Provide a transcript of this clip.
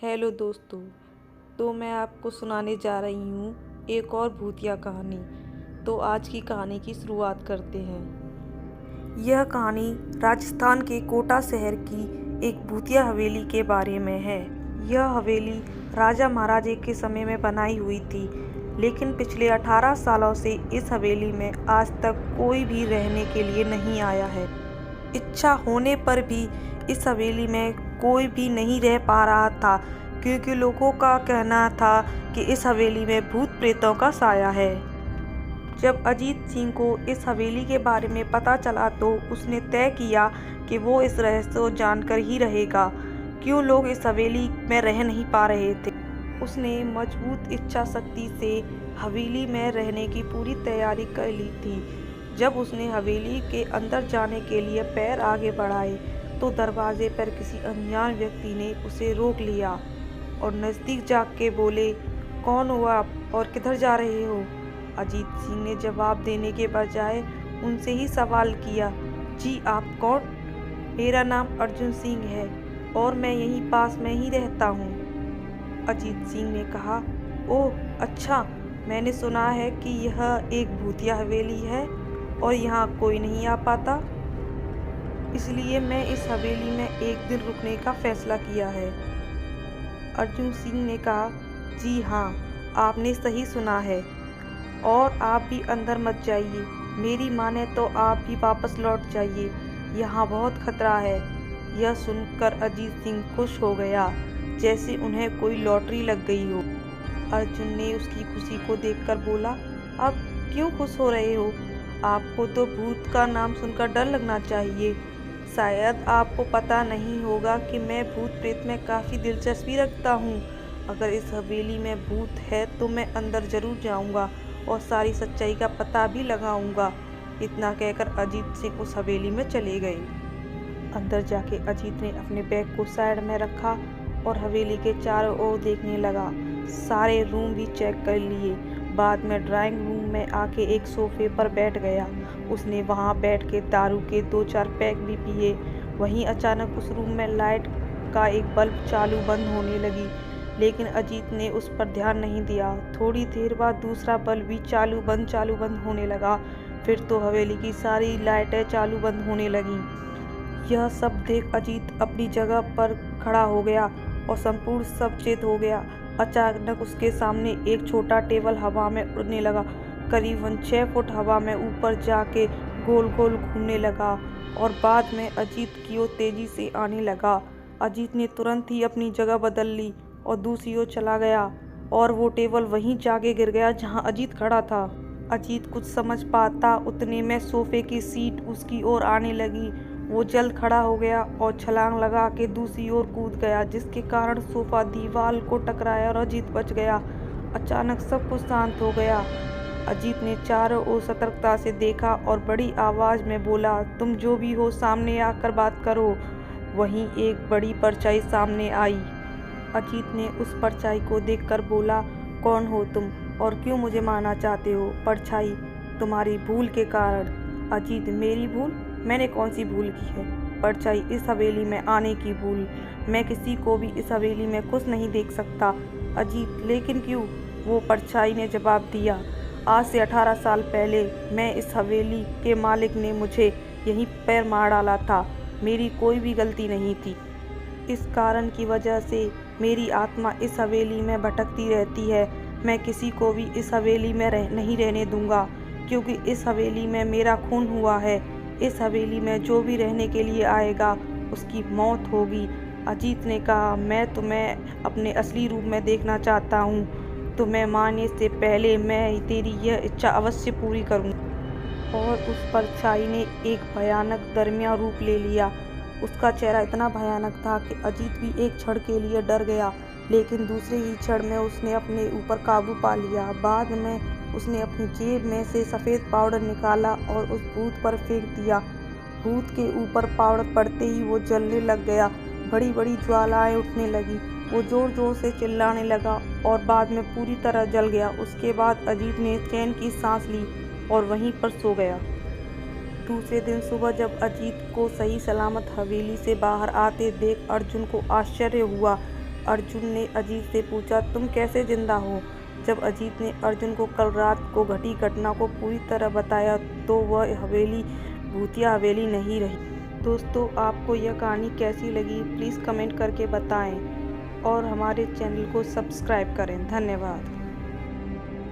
Hello दोस्तों। तो मैं आपको सुनाने जा रही हूँ एक और भूतिया कहानी। तो आज की कहानी की शुरुआत करते हैं। यह कहानी राजस्थान के कोटा शहर की एक भूतिया हवेली के बारे में है। यह हवेली राजा महाराजे के समय में बनाई हुई थी, लेकिन पिछले 18 सालों से इस हवेली में आज तक कोई भी रहने के लिए नहीं आया है। इच्छा होने पर भी इस हवेली में कोई भी नहीं रह पा रहा था, क्योंकि लोगों का कहना था कि इस हवेली में भूत प्रेतों का साया है। जब अजीत सिंह को इस हवेली के बारे में पता चला तो उसने तय किया कि वो इस रहस्य को जानकर ही रहेगा, क्यों लोग इस हवेली में रह नहीं पा रहे थे। उसने मजबूत इच्छा शक्ति से हवेली में रहने की पूरी तैयारी कर ली थी। जब उसने हवेली के अंदर जाने के लिए पैर आगे बढ़ाए तो दरवाजे पर किसी अनजान व्यक्ति ने उसे रोक लिया और नज़दीक जाके बोले, कौन हो आप और किधर जा रहे हो? अजीत सिंह ने जवाब देने के बजाय उनसे ही सवाल किया, जी आप कौन? मेरा नाम अर्जुन सिंह है और मैं यहीं पास में ही रहता हूँ। अजीत सिंह ने कहा, ओह अच्छा, मैंने सुना है कि यह एक भूतिया हवेली है और यहाँ कोई नहीं आ पाता, इसलिए मैं इस हवेली में एक दिन रुकने का फैसला किया है। अर्जुन सिंह ने कहा, जी हाँ, आपने सही सुना है और आप भी अंदर मत जाइए। मेरी माने तो आप भी वापस लौट जाइए, यहाँ बहुत खतरा है। यह सुनकर अजीत सिंह खुश हो गया, जैसे उन्हें कोई लॉटरी लग गई हो। अर्जुन ने उसकी खुशी को देखकर बोला, आप क्यों खुश हो रहे हो? आपको तो भूत का नाम सुनकर डर लगना चाहिए। शायद आपको पता नहीं होगा कि मैं भूत प्रेत में काफ़ी दिलचस्पी रखता हूँ। अगर इस हवेली में भूत है तो मैं अंदर ज़रूर जाऊँगा और सारी सच्चाई का पता भी लगाऊँगा। इतना कहकर अजीत सिंह उस हवेली में चले गए। अंदर जाके अजीत ने अपने बैग को साइड में रखा और हवेली के चारों ओर देखने लगा। सारे रूम भी चेक कर लिए। बाद में ड्राइंग रूम में आके एक सोफे पर बैठ गया। उसने वहां बैठ के दारू के 2-4 पैक भी पिए। वहीं अचानक उस रूम में लाइट का एक बल्ब चालू बंद होने लगी, लेकिन अजीत ने उस पर ध्यान नहीं दिया। थोड़ी देर बाद दूसरा बल्ब भी चालू बंद होने लगा। फिर तो हवेली की सारी लाइटें चालू बंद होने लगीं। यह सब देख अजीत अपनी जगह पर खड़ा हो गया और संपूर्ण सचेत हो गया। अचानक उसके सामने एक छोटा टेबल हवा में उड़ने लगा। करीबन 6 फुट हवा में ऊपर जाके गोल गोल घूमने लगा और बाद में अजीत की ओर तेजी से आने लगा। अजीत ने तुरंत ही अपनी जगह बदल ली और दूसरी ओर चला गया और वो टेबल वहीं जाके गिर गया जहां अजीत खड़ा था। अजीत कुछ समझ पाता उतने में सोफे की सीट उसकी ओर आने लगी। वो जल्द खड़ा हो गया और छलांग लगा के दूसरी ओर कूद गया, जिसके कारण सोफा दीवार को टकराया और अजीत बच गया। अचानक सब कुछ शांत हो गया। अजीत ने चारों ओर सतर्कता से देखा और बड़ी आवाज में बोला, तुम जो भी हो सामने आकर बात करो। वहीं एक बड़ी परछाई सामने आई। अजीत ने उस परछाई को देखकर बोला, कौन हो तुम और क्यों मुझे मारना चाहते हो? परछाई, तुम्हारी भूल के कारण। अजीत, मेरी भूल? मैंने कौन सी भूल की है? परछाई, इस हवेली में आने की भूल। मैं किसी को भी इस हवेली में खुश नहीं देख सकता। अजीत, लेकिन क्यों? वो परछाई ने जवाब दिया, आज से 18 साल पहले मैं इस हवेली के मालिक ने मुझे यहीं पर मार डाला था। मेरी कोई भी गलती नहीं थी। इस कारण की वजह से मेरी आत्मा इस हवेली में भटकती रहती है। मैं किसी को भी इस हवेली में नहीं रहने दूंगा, क्योंकि इस हवेली में मेरा खून हुआ है। इस हवेली में जो भी रहने के लिए आएगा उसकी मौत होगी। अजीत ने कहा, मैं तुम्हें अपने असली रूप में देखना चाहता हूँ। तुम्हें मारने से पहले मैं तेरी यह इच्छा अवश्य पूरी करूँगा। और उस परछाई ने एक भयानक दरमिया रूप ले लिया। उसका चेहरा इतना भयानक था कि अजीत भी एक क्षण के लिए डर गया, लेकिन दूसरे ही क्षण में उसने अपने ऊपर काबू पा लिया। बाद में उसने अपनी जेब में से सफ़ेद पाउडर निकाला और उस भूत पर फेंक दिया। भूत के ऊपर पाउडर पड़ते ही वो जलने लग गया। बड़ी बड़ी ज्वालाएं उठने लगी। वो जोर जोर से चिल्लाने लगा और बाद में पूरी तरह जल गया। उसके बाद अजीत ने चैन की सांस ली और वहीं पर सो गया। दूसरे दिन सुबह जब अजीत को सही सलामत हवेली से बाहर आते देख अर्जुन को आश्चर्य हुआ। अर्जुन ने अजीत से पूछा, तुम कैसे जिंदा हो? जब अजीत ने अर्जुन को कल रात को घटी घटना को पूरी तरह बताया तो वह हवेली भूतिया हवेली नहीं रही। दोस्तों, आपको यह कहानी कैसी लगी प्लीज़ कमेंट करके बताएं और हमारे चैनल को सब्सक्राइब करें। धन्यवाद।